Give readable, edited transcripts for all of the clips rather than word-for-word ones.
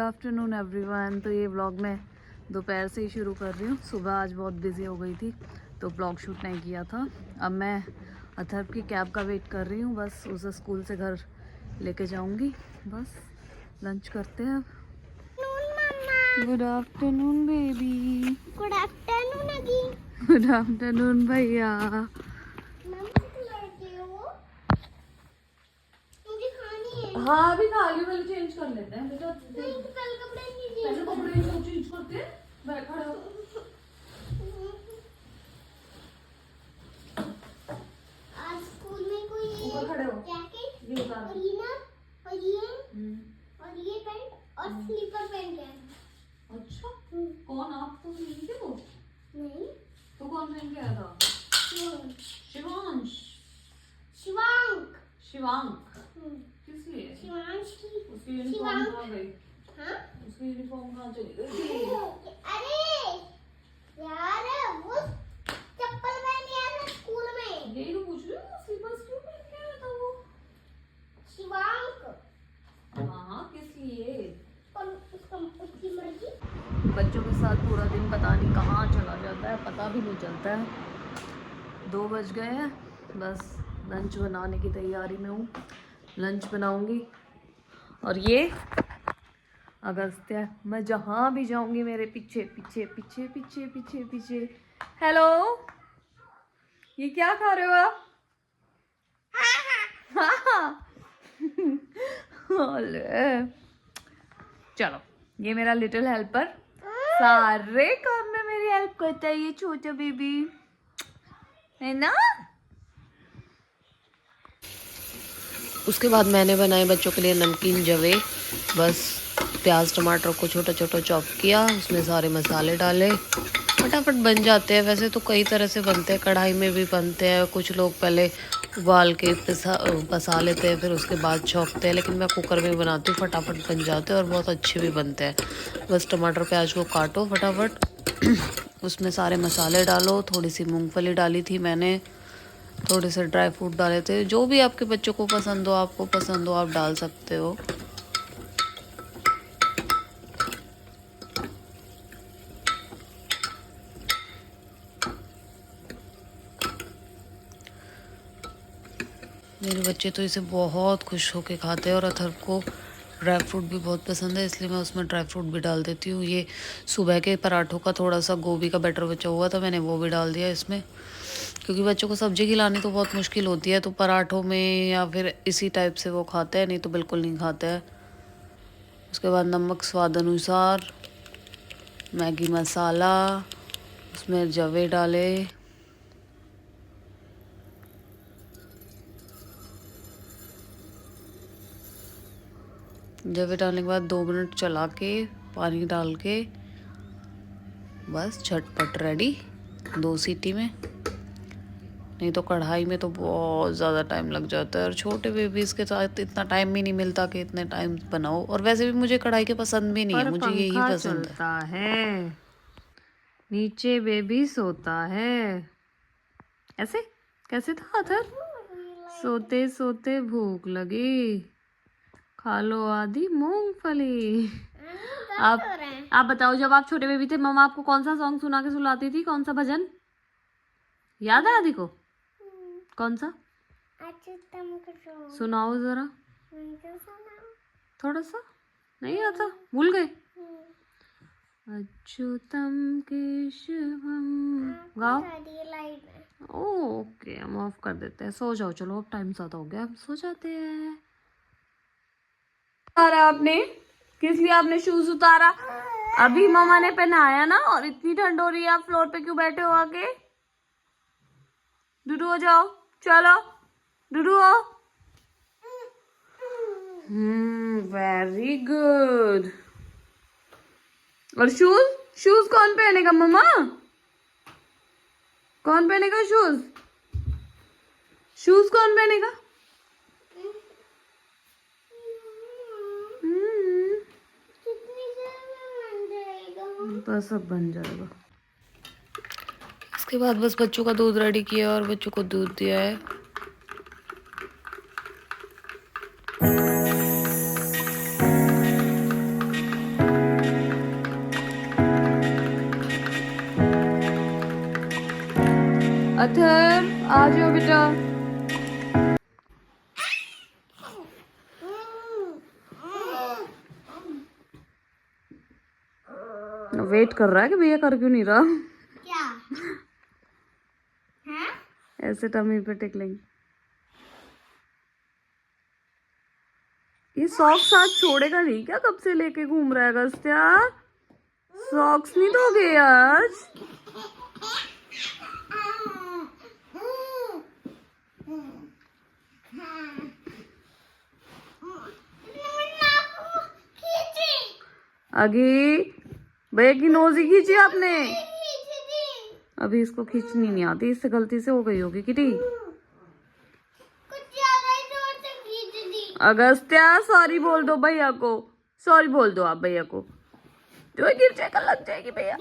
Good afternoon everyone. तो ये vlog मैं दोपहर से ही शुरू कर रही हूँ। सुबह आज बहुत बिजी हो गई थी तो व्लॉग शूट नहीं किया था। अब मैं अथर्व की कैब का वेट कर रही हूँ। बस उसे स्कूल से घर लेके जाऊँगी। बस लंच करते हैं अब। Good afternoon baby. Good afternoon अगी। गुड आफ्टरनून भैया। हाँ अभी खा ली, पहले चेंज कर लेते हैं बेटा। नहीं पहले कपड़े पहले कपड़े चेंज करते हैं। मैं खड़ा हो। आज स्कूल में कोई ऊपर खड़े हो। जैकेट ये उतार। और ये ना और ये पैंट और स्लीपर पहन के आया। अच्छा कौन? आप तो नहीं थे वो? नहीं तो कौन पहन के आया था? शिवांश। शिवांक। शिवांक किस लिए? शिवांश की उसकी यूनिफॉर्म कहाँ गई? हाँ उसकी यूनिफॉर्म कहाँ चली गई? अरे यार वो चप्पल पहन के आया था स्कूल में। यही तो पूछ रही हूँ, स्लीपर्स क्यों पहन के आया था वो? शिवांक। हाँ किस लिए? और उसकी मर्जी। बच्चों के साथ पूरा दिन पता नहीं कहाँ चला जाता है, पता भी नहीं चलता है। 2 बज गए हैं। बस लंच बनाने की तैयारी में हूँ। लंच बनाऊंगी। और ये अगस्त्य, मैं जहाँ भी जाऊंगी मेरे पीछे पीछे पीछे पीछे पीछे पीछे। हेलो, ये क्या खा रहे हो आप? हाँ। चलो, ये मेरा लिटिल हेल्पर सारे काम में मेरी हेल्प करता है। ये छोटा बेबी है ना। उसके बाद मैंने बनाए बच्चों के लिए नमकीन जवे। बस प्याज टमाटर को छोटा छोटा चॉप किया, उसमें सारे मसाले डाले, फटाफट बन जाते हैं। वैसे तो कई तरह से बनते हैं, कढ़ाई में भी बनते हैं, कुछ लोग पहले उबाल के पसा लेते हैं फिर उसके बाद छौंकते हैं, लेकिन मैं कुकर में बनाती हूँ, फटाफट बन जाते हैं और बहुत अच्छे भी बनते हैं। बस टमाटर प्याज को काटो फटाफट उसमें सारे मसाले डालो। थोड़ी सी मूंगफली डाली थी मैंने, थोड़े से ड्राई फ्रूट डाले थे। जो भी आपके बच्चों को पसंद हो, आपको पसंद हो, आप डाल सकते हो। मेरे बच्चे तो इसे बहुत खुश होके खाते हैं और अथर्व को ड्राई फ्रूट भी बहुत पसंद है, इसलिए मैं उसमें ड्राई फ्रूट भी डाल देती हूँ। ये सुबह के पराठों का थोड़ा सा गोभी का बैटर बचा हुआ था, मैंने वो भी डाल दिया इसमें, क्योंकि बच्चों को सब्जी खिलानी तो बहुत मुश्किल होती है। तो पराठों में या फिर इसी टाइप से वो खाते हैं, नहीं तो बिल्कुल नहीं खाते हैं। उसके बाद नमक स्वाद अनुसार, मैगी मसाला, उसमें जवे डाले। जवे डालने के बाद 2 मिनट चला के पानी डाल के बस झटपट रेडी 2 सीटी में। नहीं तो कढ़ाई में तो बहुत ज़्यादा टाइम लग जाता है और छोटे बेबीज़ के साथ इतना टाइम भी नहीं मिलता कि इतने टाइम बनाओ। और वैसे भी मुझे कढ़ाई के पसंद भी नहीं है, मुझे यही पसंद है। चलता है, नीचे बेबी सोता है। ऐसे कैसे था अथर? सोते सोते भूख लगी, खा लो आधी मूंगफली। आप बताओ, जब आप छोटे बेबी थे मम्मा आपको कौन सा सॉन्ग सुना के सुलाती थी? कौन सा भजन याद है आदि को? कौन सा सुनाओ जरा, थोड़ा सा। नहीं आता, भूल गए? अच्युतम केशवम गाओ। ओके हम ऑफ कर देते हैं, सो जाओ। चलो अब टाइम ज़्यादा हो गया, हम सो जाते हैं। उतारा आपने? किस लिए आपने शूज उतारा? अभी मामा ने पहनाया ना, और इतनी ठंड हो रही है, आप फ्लोर पे क्यों बैठे हो आके? डुडू हो जाओ, चलो डुडू हो। Very good. और शूज? शूज कौन पहनेगा मम्मा? कौन पहनेगा शूज? शूज कौन पहनेगा? बस अब बन जाएगा। इसके बाद बस बच्चों का दूध रेडी किया और बच्चों को दूध दिया है। अथर आ जाओ बेटा। वेट कर रहा है कि भैया कर क्यों नहीं रहा। क्या हाँ ऐसे टमी पे टिक लेंगे। ये सॉक्स आज छोड़ेगा नहीं क्या? कब से लेके घूम रहा है अगस्त्या? सॉक्स नहीं दोगे आज? आगे भैया की नोज ही खींची आपने। अभी इसको खींचनी नहीं आती, इससे गलती से हो गई होगी किटी। कुछ ज्यादा ही जोर से खींच दी। अगस्त्या सॉरी बोल दो भैया को, सॉरी बोल दो आप भैया को। जो गिर जाएगा लग जाएगी भैया।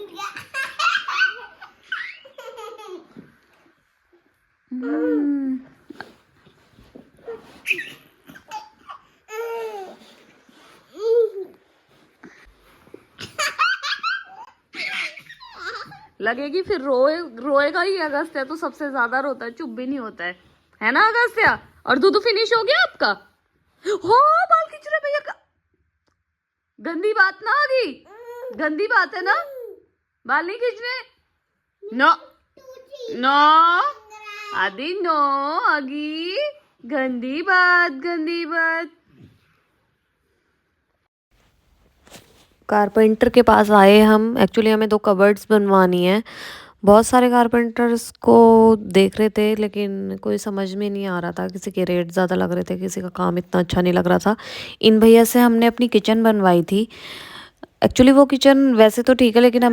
लगेगी फिर रोएगा ही। अगस्त्या तो सबसे ज्यादा रोता है, चुप भी नहीं होता है ना अगस्त्या? और दूध फिनिश हो गया आपका? हो बाल खींच रहे भैया का। गंदी बात ना आगी, गंदी बात है ना, बाल नहीं खींचने। नो नो आदि नो आगी, गंदी बात, गंदी बात। कारपेंटर के पास आए हम। एक्चुअली हमें 2 कबर्ड्स बनवानी है। बहुत सारे कारपेंटर्स को देख रहे थे लेकिन कोई समझ में नहीं आ रहा था। किसी के रेट ज़्यादा लग रहे थे, किसी का काम इतना अच्छा नहीं लग रहा था। इन भैया से हमने अपनी किचन बनवाई थी। एक्चुअली वो किचन वैसे तो ठीक है लेकिन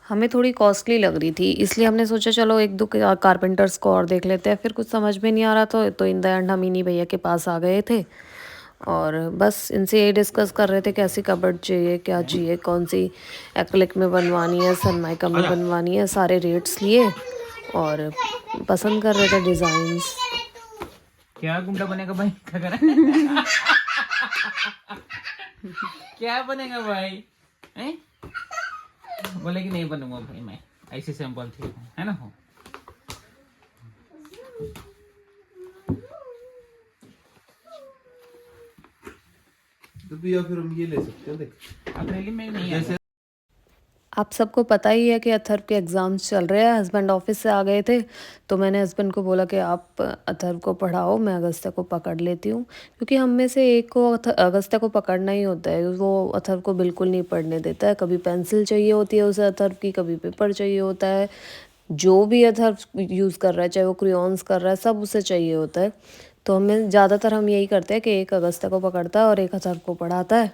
हमें थोड़ी कॉस्टली लग रही थी, इसलिए हमने सोचा चलो 1-2 कारपेंटर्स को और देख लेते हैं। फिर कुछ समझ में नहीं आ रहा तो इन द एंड हम इन्हीं भैया के पास आ गए थे और बस इनसे यही डिस्कस कर रहे थे कैसी कबर्ड चाहिए, क्या चाहिए, कौन सी एक्रिलिक में बनवानी है, सनमाइका में बनवानी है। सारे रेट्स लिए और पसंद कर रहे थे डिज़ाइंस। क्या गुंडा बनेगा भाई? क्या करें? क्या बनेगा भाई? हैं? बोले कि नहीं बनूंगा भाई, मैं ऐसे सिंपल थी है ना। हो तो भैया फिर हम ये ले सकते हैं, देख अपने लिए मैं नहीं जैसे आप सबको पता ही है कि अथर्व के एग्ज़ाम्स चल रहे हैं। हस्बैंड ऑफिस से आ गए थे तो मैंने हस्बैंड को बोला कि आप अथर्व को पढ़ाओ, मैं अगस्त्या को पकड़ लेती हूँ। क्योंकि हम में से एक को अगस्त्या को पकड़ना ही होता है। वो अथर्व को बिल्कुल नहीं पढ़ने देता है। कभी पेंसिल चाहिए होती है उसे अथर्व की, कभी पेपर चाहिए होता है। जो भी अथर्व यूज़ कर रहा है, चाहे वो क्रेयॉन्स कर रहा है, सब उसे चाहिए होता है। तो हमें ज़्यादातर हम यही करते हैं कि एक अगस्त्या को पकड़ता है और एक अथर्व को पढ़ाता है।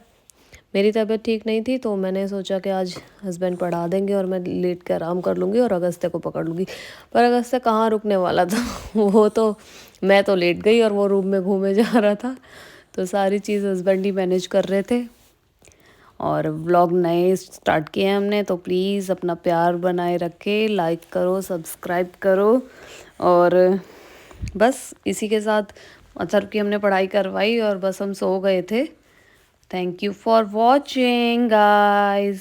मेरी तबीयत ठीक नहीं थी तो मैंने सोचा कि आज हस्बैंड पढ़ा देंगे और मैं लेट के आराम कर लूँगी और अगस्त्या को पकड़ लूँगी। पर अगस्त्या कहाँ रुकने वाला था। वो तो मैं तो लेट गई और वो रूम में घूमे जा रहा था। तो सारी चीज़ हस्बैंड ही मैनेज कर रहे थे। और व्लॉग नए स्टार्ट किए हैं हमने, तो प्लीज़ अपना प्यार बनाए रखें, लाइक करो, सब्सक्राइब करो। और बस इसी के साथ अथर्व की हमने पढ़ाई करवाई और बस हम सो गए थे। Thank you for watching, guys.